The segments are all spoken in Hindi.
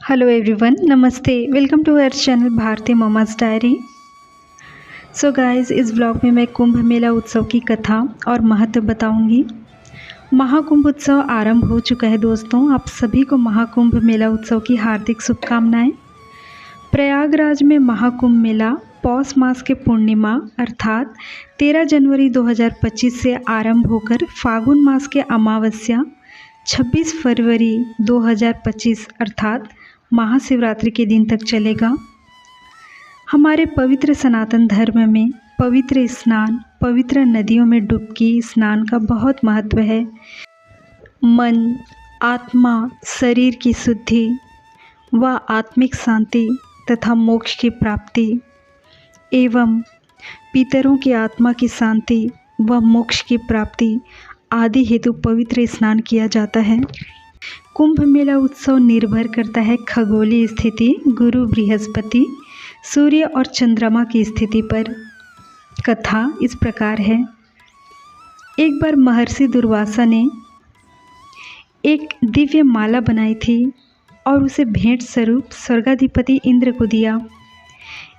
हेलो एवरीवन, नमस्ते। वेलकम टू अवर चैनल भारतीय ममाज डायरी। सो गाइस, इस ब्लॉग में मैं कुंभ मेला उत्सव की कथा और महत्व बताऊंगी। महाकुंभ उत्सव आरंभ हो चुका है दोस्तों। आप सभी को महाकुंभ मेला उत्सव की हार्दिक शुभकामनाएं। प्रयागराज में महाकुंभ मेला पौष मास के पूर्णिमा अर्थात 13 जनवरी 2025 से आरंभ होकर फागुन मास के अमावस्या 26 फरवरी 2025 अर्थात महाशिवरात्रि के दिन तक चलेगा। हमारे पवित्र सनातन धर्म में पवित्र स्नान, पवित्र नदियों में डुबकी स्नान का बहुत महत्व है। मन, आत्मा, शरीर की शुद्धि व आत्मिक शांति तथा मोक्ष की प्राप्ति एवं पितरों की आत्मा की शांति व मोक्ष की प्राप्ति आदि हेतु पवित्र स्नान किया जाता है। कुंभ मेला उत्सव निर्भर करता है खगोलीय स्थिति, गुरु बृहस्पति, सूर्य और चंद्रमा की स्थिति पर। कथा इस प्रकार है। एक बार महर्षि दुर्वासा ने एक दिव्य माला बनाई थी और उसे भेंट स्वरूप स्वर्गाधिपति इंद्र को दिया।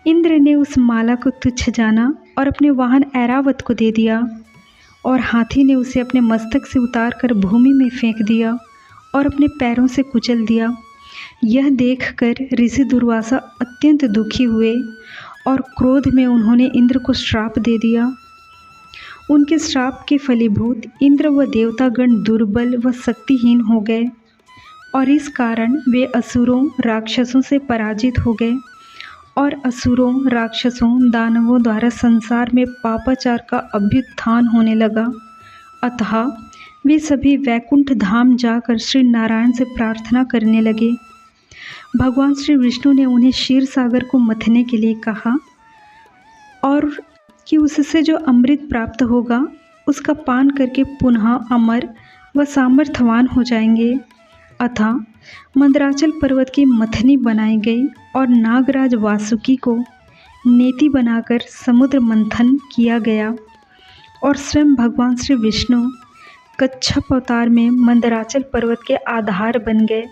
इंद्र ने उस माला को तुच्छ जाना और अपने वाहन ऐरावत को दे दिया और हाथी ने उसे अपने मस्तक से उतारकर भूमि में फेंक दिया और अपने पैरों से कुचल दिया। यह देखकर ऋषि दुर्वासा अत्यंत दुखी हुए और क्रोध में उन्होंने इंद्र को श्राप दे दिया। उनके श्राप के फलीभूत इंद्र व देवतागण दुर्बल व शक्तिहीन हो गए और इस कारण वे असुरों, राक्षसों से पराजित हो गए और असुरों, राक्षसों, दानवों द्वारा संसार में पापाचार का अभ्युत्थान होने लगा। अतः वे सभी वैकुंठ धाम जाकर श्री नारायण से प्रार्थना करने लगे। भगवान श्री विष्णु ने उन्हें क्षीर सागर को मथने के लिए कहा और कि उससे जो अमृत प्राप्त होगा उसका पान करके पुनः अमर व सामर्थ्यवान हो जाएंगे। अतः मंदराचल पर्वत की मथनी बनाई गई और नागराज वासुकी को नेति बनाकर समुद्र मंथन किया गया और स्वयं भगवान श्री विष्णु कच्छप अवतार में मंदराचल पर्वत के आधार बन गए।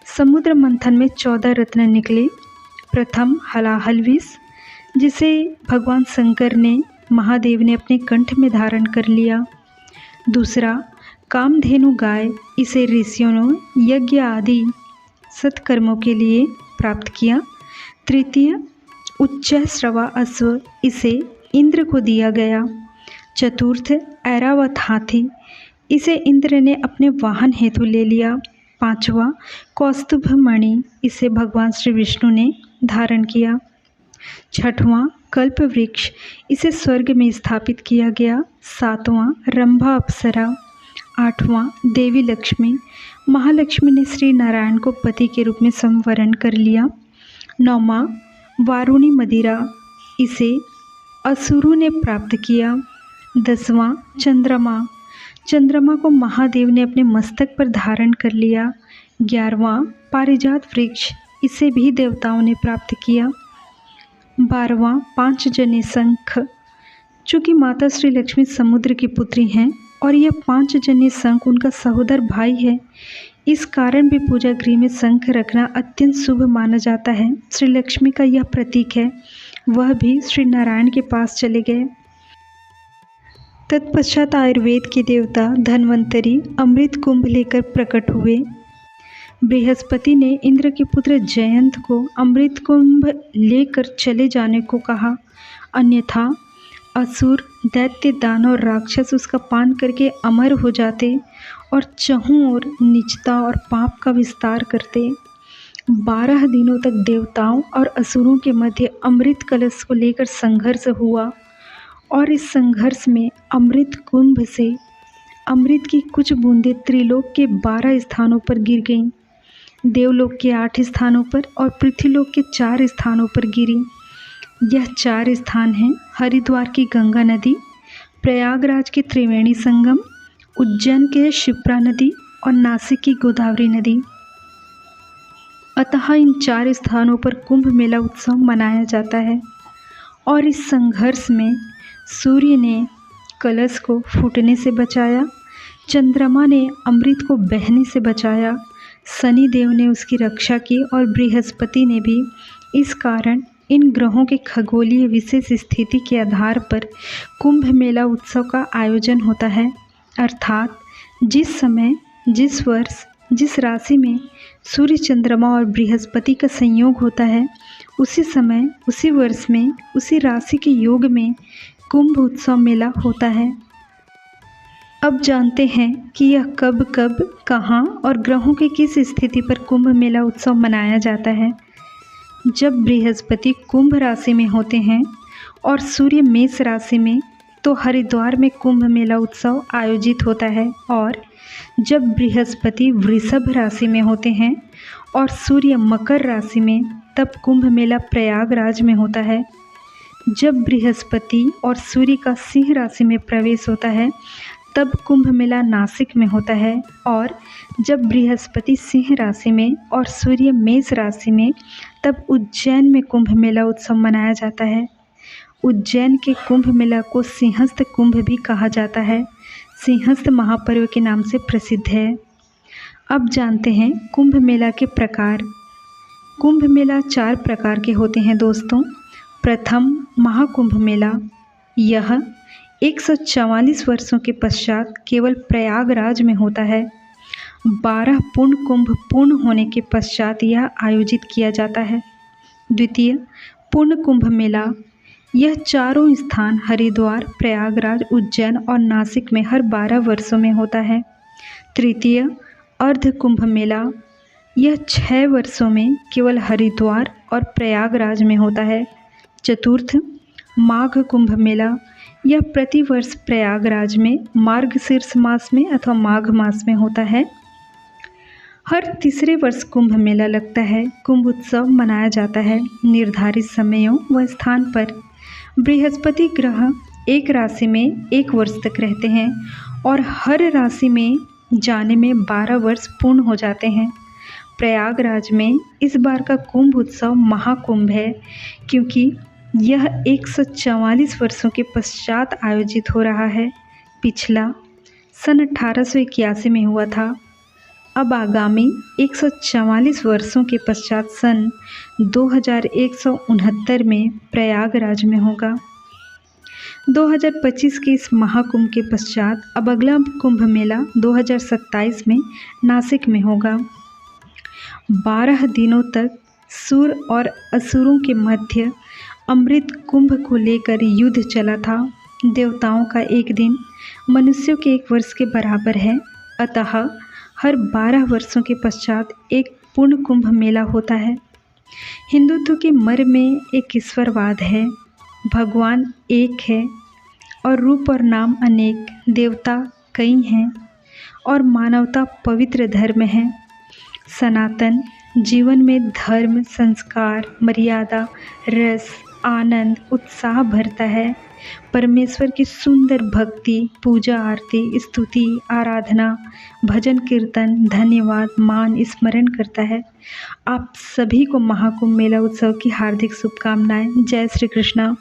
समुद्र मंथन में 14 रत्न निकले। प्रथम हलाहल विष, जिसे भगवान शंकर ने, महादेव ने अपने कंठ में धारण कर लिया। दूसरा कामधेनु गाय, इसे ऋषियों ने यज्ञ आदि सत्कर्मों के लिए प्राप्त किया। तृतीय उच्चैःश्रवा अश्व, इसे इंद्र को दिया गया। चतुर्थ ऐरावत हाथी, इसे इंद्र ने अपने वाहन हेतु ले लिया। पांचवा कौस्तुभ मणि, इसे भगवान श्री विष्णु ने धारण किया। छठवां कल्प वृक्ष, इसे स्वर्ग में स्थापित किया गया। सातवां रंभा अप्सरा। आठवां देवी लक्ष्मी, महालक्ष्मी ने श्री नारायण को पति के रूप में संवरण कर लिया। नौवां वारुणी मदिरा, इसे असुरों ने प्राप्त किया। 10वां चंद्रमा, चंद्रमा को महादेव ने अपने मस्तक पर धारण कर लिया। 11वां पारिजात वृक्ष, इसे भी देवताओं ने प्राप्त किया। 12वां पांचजन्य शंख, चूँकि माता श्री लक्ष्मी समुद्र की पुत्री हैं और यह पांचजन्य शंख उनका सहोदर भाई है, इस कारण भी पूजा गृह में शंख रखना अत्यंत शुभ माना जाता है। श्री लक्ष्मी का यह प्रतीक है। वह भी श्री नारायण के पास चले गए। तत्पश्चात आयुर्वेद के देवता धन्वंतरी अमृत कुंभ लेकर प्रकट हुए। बृहस्पति ने इंद्र के पुत्र जयंत को अमृत कुंभ लेकर चले जाने को कहा, अन्यथा असुर, दैत्य, दानव और राक्षस उसका पान करके अमर हो जाते और चहुं ओर नीचता और पाप का विस्तार करते। 12 दिनों तक देवताओं और असुरों के मध्य अमृत कलश को लेकर संघर्ष हुआ और इस संघर्ष में अमृत कुंभ से अमृत की कुछ बूंदें त्रिलोक के 12 स्थानों पर गिर गईं। देवलोक के 8 स्थानों पर और पृथ्वीलोक के 4 स्थानों पर गिरी। यह 4 स्थान हैं हरिद्वार की गंगा नदी, प्रयागराज की त्रिवेणी संगम, उज्जैन के शिप्रा नदी और नासिक की गोदावरी नदी। अतः इन 4 स्थानों पर कुंभ मेला उत्सव मनाया जाता है और इस संघर्ष में सूर्य ने कलश को फूटने से बचाया, चंद्रमा ने अमृत को बहने से बचाया, शनि देव ने उसकी रक्षा की और बृहस्पति ने भी। इस कारण इन ग्रहों के खगोलीय विशेष स्थिति के आधार पर कुंभ मेला उत्सव का आयोजन होता है। अर्थात जिस समय, जिस वर्ष, जिस राशि में सूर्य, चंद्रमा और बृहस्पति का संयोग होता है, उसी समय, उसी वर्ष में, उसी राशि के योग में कुंभ उत्सव मेला होता है। अब जानते हैं कि यह कब कब, कहाँ और ग्रहों के किस स्थिति पर कुंभ मेला उत्सव मनाया जाता है। जब बृहस्पति कुंभ राशि में होते हैं और सूर्य मेष राशि में, तो हरिद्वार में कुंभ मेला उत्सव आयोजित होता है। और जब बृहस्पति वृषभ राशि में होते हैं और सूर्य मकर राशि में, तब कुंभ मेला प्रयागराज में होता है। जब बृहस्पति और सूर्य का सिंह राशि में प्रवेश होता है, तब कुंभ मेला नासिक में होता है। और जब बृहस्पति सिंह राशि में और सूर्य मेष राशि में, तब उज्जैन में कुंभ मेला उत्सव मनाया जाता है। उज्जैन के कुंभ मेला को सिंहस्थ कुंभ भी कहा जाता है। सिंहस्थ महापर्व के नाम से प्रसिद्ध है। अब जानते हैं कुंभ मेला के प्रकार। कुंभ मेला 4 प्रकार के होते हैं दोस्तों। प्रथम, महाकुंभ मेला। यह 144 वर्षों के पश्चात केवल प्रयागराज में होता है। 12 पूर्ण कुंभ पूर्ण होने के पश्चात यह आयोजित किया जाता है। द्वितीय, पूर्ण कुंभ मेला। यह चारों स्थान हरिद्वार, प्रयागराज, उज्जैन और नासिक में हर 12 वर्षों में होता है। तृतीय, अर्ध कुंभ मेला। यह 6 वर्षों में केवल हरिद्वार और प्रयागराज में होता है। चतुर्थ, माघ कुंभ मेला। यह प्रतिवर्ष प्रयागराज में मार्गशीर्ष मास में अथवा माघ मास में होता है। हर तीसरे वर्ष कुंभ मेला लगता है। कुंभ उत्सव मनाया जाता है निर्धारित समयों व स्थान पर। बृहस्पति ग्रह एक राशि में 1 वर्ष तक रहते हैं और हर राशि में जाने में 12 वर्ष पूर्ण हो जाते हैं। प्रयागराज में इस बार का कुंभ उत्सव महाकुंभ है, क्योंकि यह 144 वर्षों के पश्चात आयोजित हो रहा है। पिछला सन 1881 में हुआ था। अब आगामी 144 वर्षों के पश्चात सन 2169 में प्रयागराज में होगा। 2025 के इस महाकुंभ के पश्चात अब अगला कुंभ मेला 2027 में नासिक में होगा। 12 दिनों तक सुर और असुरों के मध्य अमृत कुंभ को लेकर युद्ध चला था। देवताओं का एक दिन मनुष्यों के 1 वर्ष के बराबर है। अतः हर 12 वर्षों के पश्चात एक पूर्ण कुंभ मेला होता है। हिंदुत्व के मर्म में एक ईश्वरवाद है। भगवान एक है और रूप और नाम अनेक, देवता कई हैं और मानवता पवित्र धर्म है। सनातन जीवन में धर्म, संस्कार, मर्यादा, रस, आनंद, उत्साह भरता है। परमेश्वर की सुंदर भक्ति, पूजा, आरती, स्तुति, आराधना, भजन, कीर्तन, धन्यवाद, मान, स्मरण करता है। आप सभी को महाकुंभ मेला उत्सव की हार्दिक शुभकामनाएं। जय श्री कृष्णा।